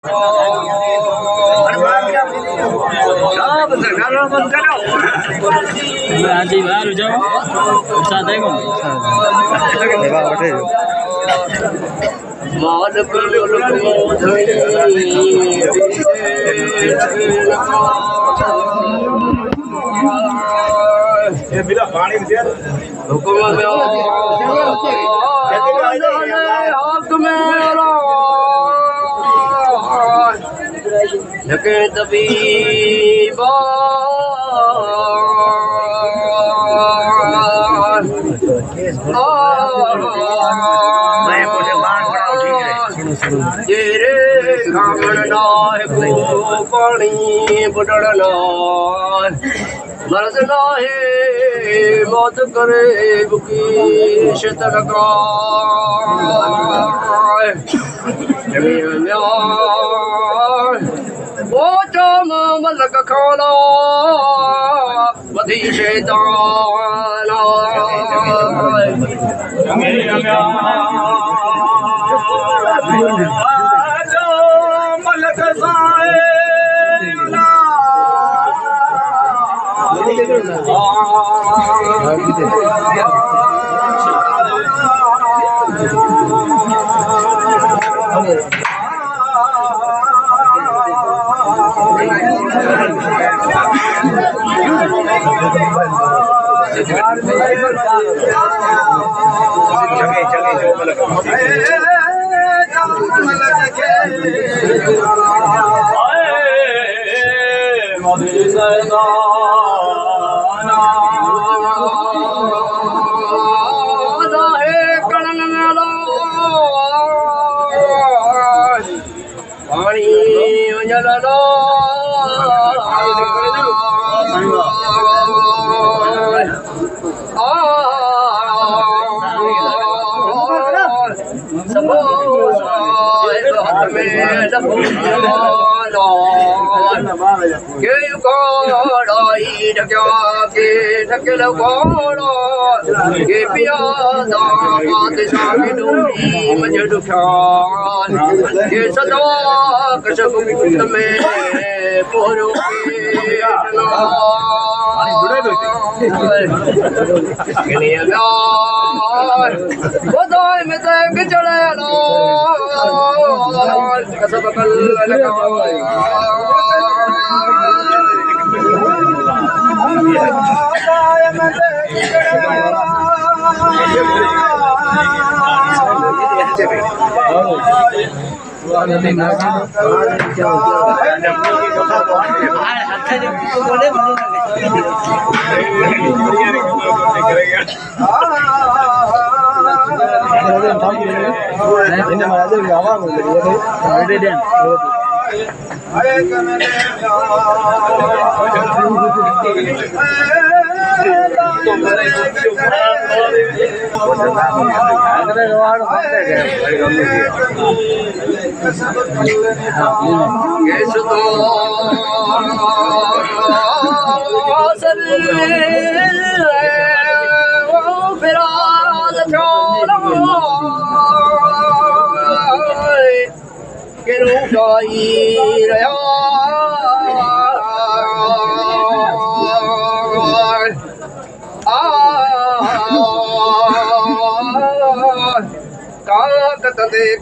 Haji baru jauh, bisa tengok. bila पानी दे हुकुम लगे तबीबा तेरे कामण नाय को पानी बुडड़ना मर्ज नाहे मौत करे बुकी शतन का वो जाम मलक खाना वधी शैताना मलक साए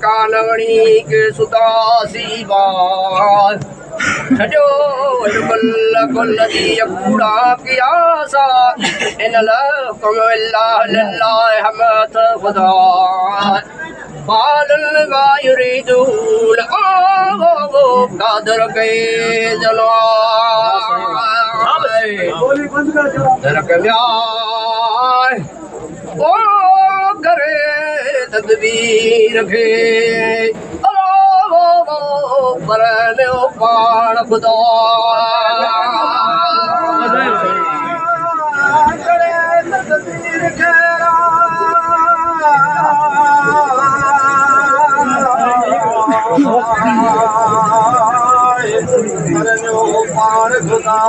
कानवणी के सुदासी बार छजो कुल कुल दी कूड़ा की आशा इन लकुम इल्लाह लिल्लाह हमत खुदा बालन वा युरीदून ओ कादर के जलवा ओ करे तदबीर के पर पाण खुदा करे तदबीर के पाण खुदा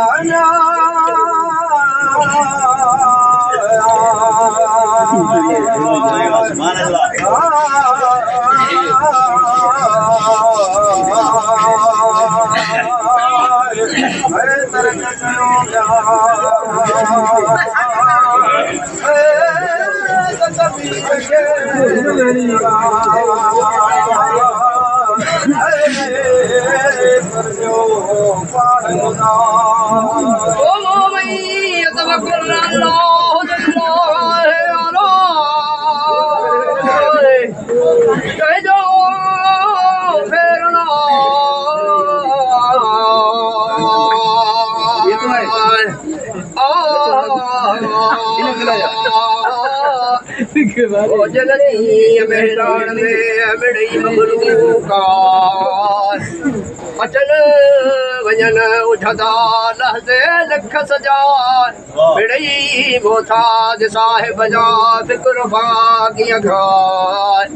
जननी मेहरान में बड़ी ममलूकार अचन वजन उठदा लहज़े लख सजाए बड़ी मोथाज साहिब जा फिक्र बागियां घाय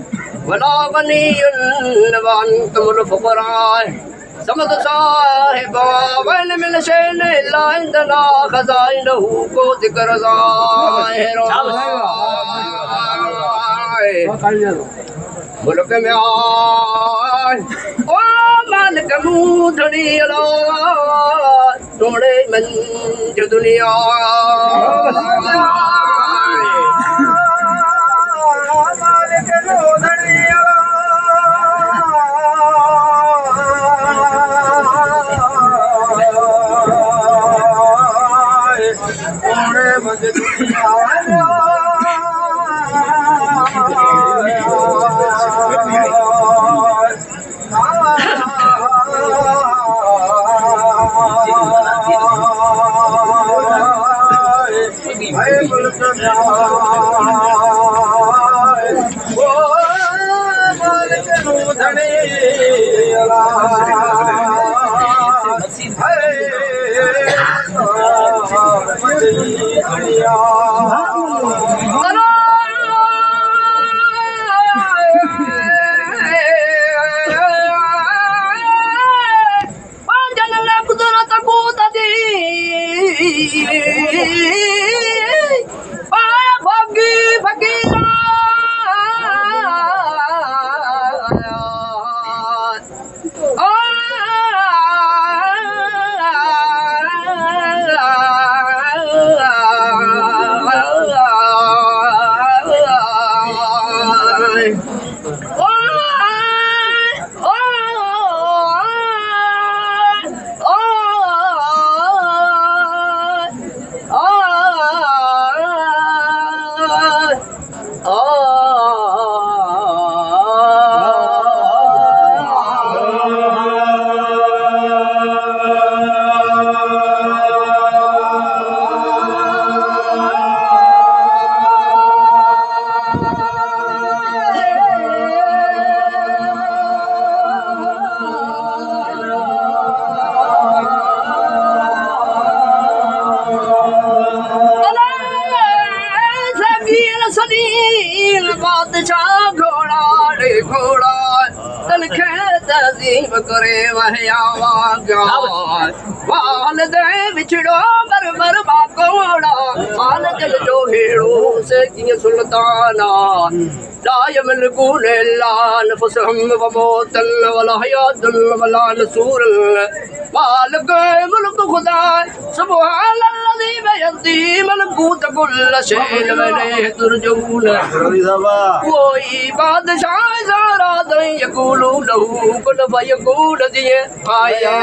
वला वनीयुन वअंतुल फुक़राए समद साहिब वन मिल शैन ला इंदना खज़ाइनहु को ज़िक्र ज़ाहिर मुल्क में आए ओ मालिक मूधड़ी अला तुमड़े मंज दुनिया मालिक मूधड़ी अला तुमड़े मंज दुनिया करे वहयावा गाय वाल दे विछड़ो बर बर बाकोड़ा हाल जल जो हेड़ो से किए सुल्ताना لا يملكون إلا أنفسهم وموتا ولا حياة ولا نصور مالك ملك خدا سبحان الذي بيده ملكوت كل شيء وإليه ترجعون कोई बादशाह ज़रा दे यकूलू लहू कुन फयकून दिए आया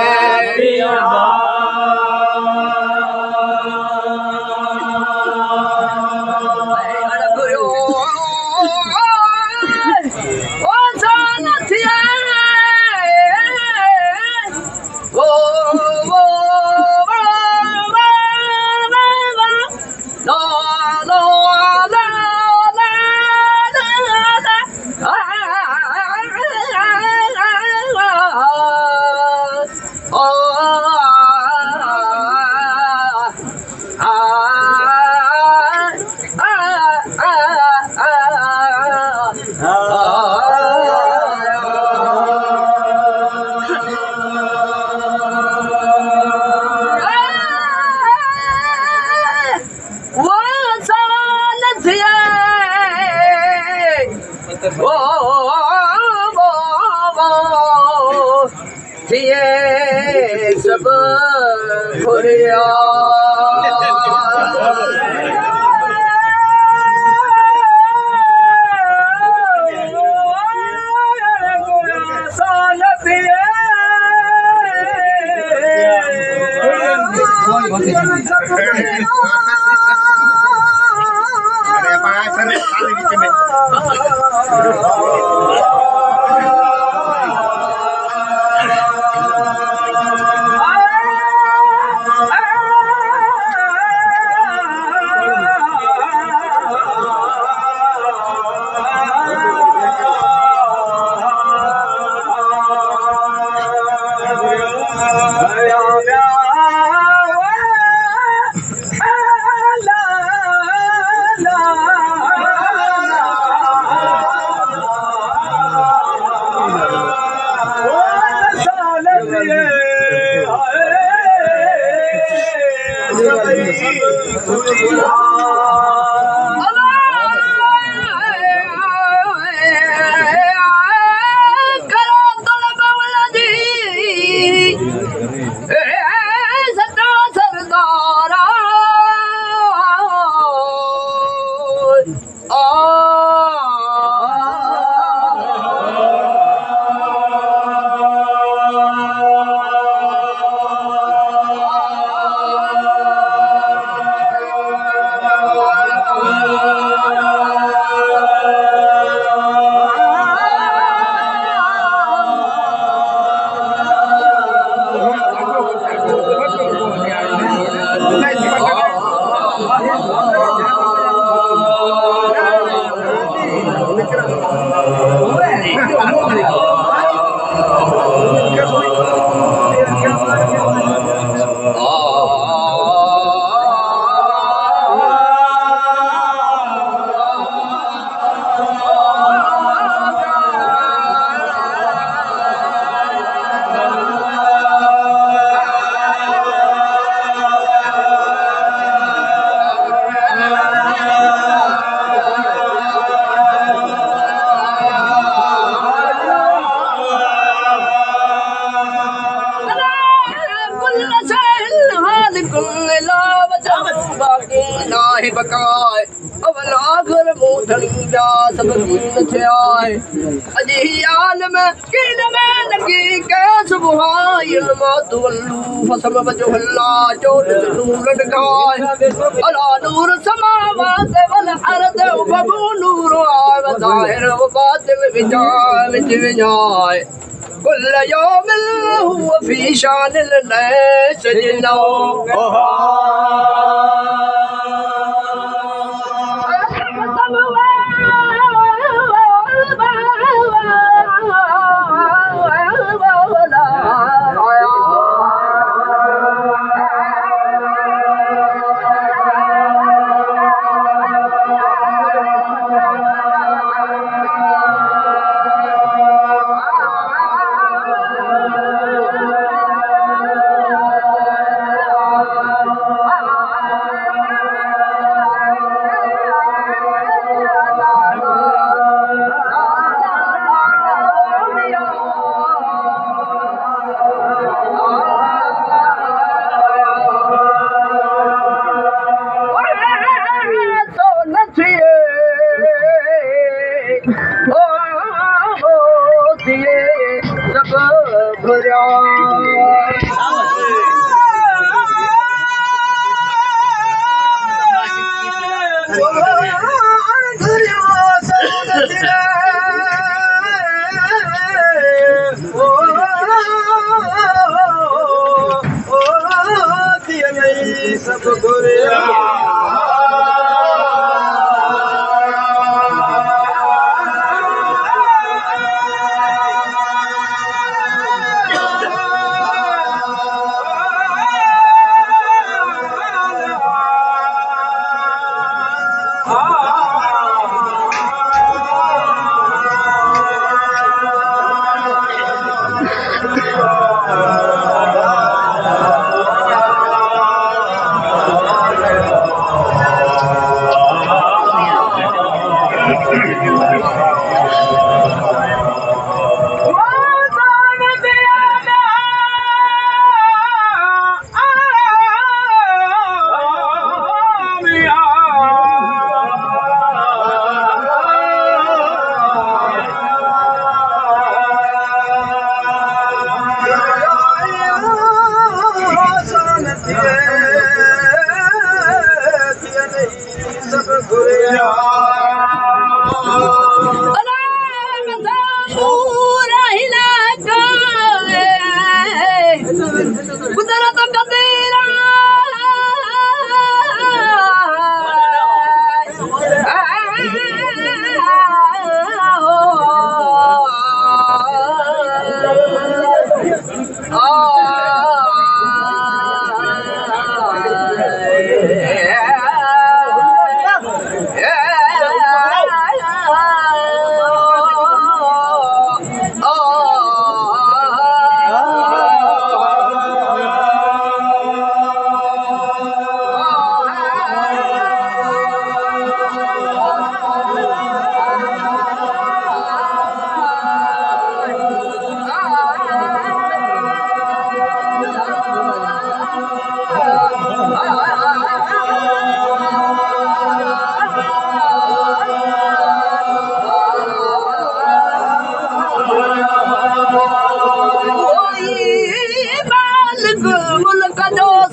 थिए सब घुरिया बकाए अवलागर मोथनी जा सब कीन छाए अजी आल में किन में लगी कैस बुहाई मत वल्लू फसम वजहल्ला चोट नूर गाय अला नूर समावात वल अर्द बबू नूर आव ज़ाहिर व बातिन विच विजाए कुल यौमिल हुवा फी शानिल लैस जिनो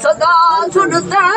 सदा सुनता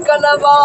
कलवा